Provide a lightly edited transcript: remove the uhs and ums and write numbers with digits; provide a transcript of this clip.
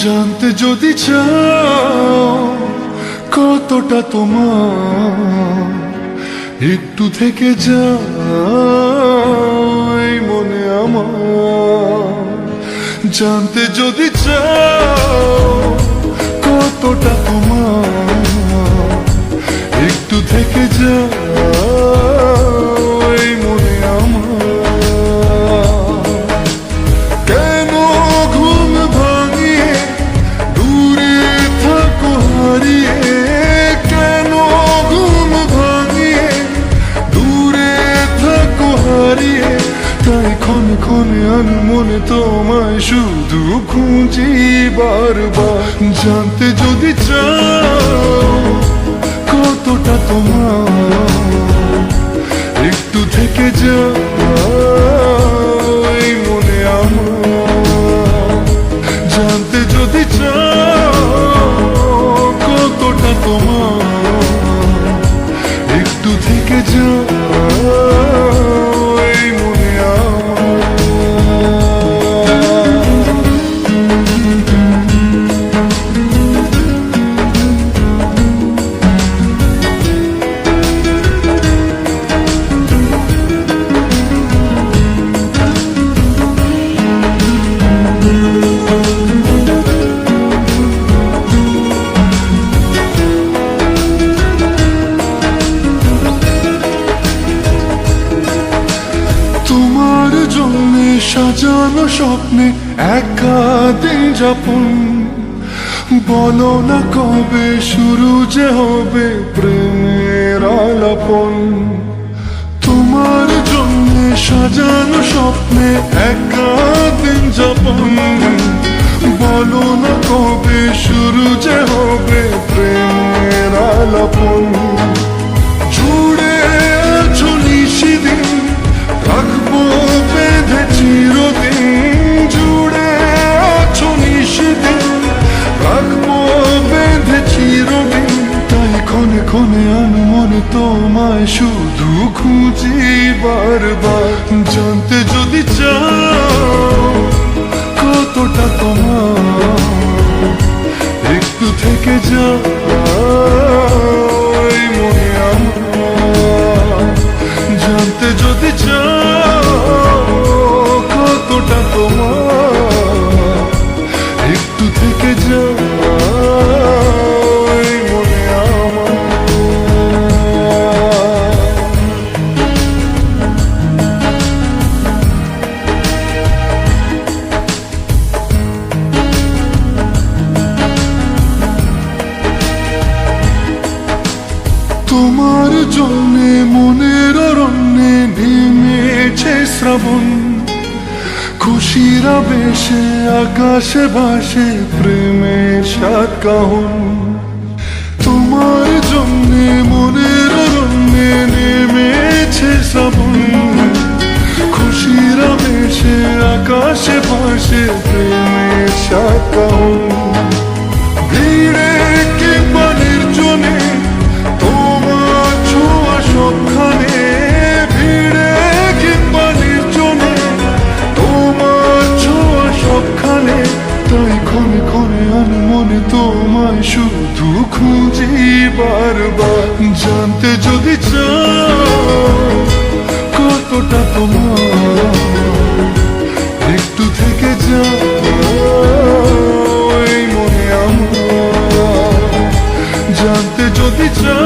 জানতে যদি চাও কতটা তোমার, একটু থেকে যাই মনে আমার। জানতে যদি চাও কতটা তোমার, একটু থেকে যাই মনে আমার। কেন ঘুম ভাঙিয়ে দূরে থাকো হারিয়ে, কেন ঘুম ভাঙিয়ে দূরে থাকো হারিয়ে, তাই ক্ষণে ক্ষণে আমি মনে তোমায় শুধু খুঁজি বারবার। জানতে যদি চাও কতটা তোমার, একটু থেকে যাই মনে আমার। জানতে যদি চাও কতটা তোমার, একটু থেকে যাই মনে আমার। তোমার জন্যে সাজানো স্বপ্নে একা দিন যাপন, বলো না কবে শুরু যে হবে প্রেমের আলাপন। তোমার জন্যে সাজানো স্বপ্নে একা দিন যাপন, বলো না কবে শুরু যে হবে প্রেমের আলাপন। জুড়ে আছো নিশিদিন, রাখবো বেঁধে চিরদিন। জুড়ে আছো নিশিদিন, রাখবো বেঁধে চিরদিন। তাই ক্ষণে ক্ষণে আমি মনে তোমায় শুধু খুঁজি বারবার। জানতে যদি চাও কতটা তোমার, একটু থেকে যাই মনে আমার। জানতে যদি চাও কতটা তোমার, একটু থেকে যাই মনে আমার। তোমার জন্যে মনের অরণ্যে নেমেছে শ্রাবণ, খুশির আবেশে আকাশে ভাসে প্রেমের সাত কাহন। তোমার জন্যে মনের অরণ্যে নেমেছে শ্রাবণ, খুশির আবেশে আকাশে ভাসে প্রেমের সাত কাহন। ভিড়ে কিংবা নির্জনে তোমার ছোঁয়া সবখানে, ভিড়ে কিংবা নির্জনে তোমার ছোঁয়া সবখানে। তাই ক্ষণে ক্ষণে আমি মনে তোমায় শুধু খুঁজি বারবার। জানতে যদি চাও কতটা তোমার, একটু থেকে যাই মনে আমার। জানতে যদি চাও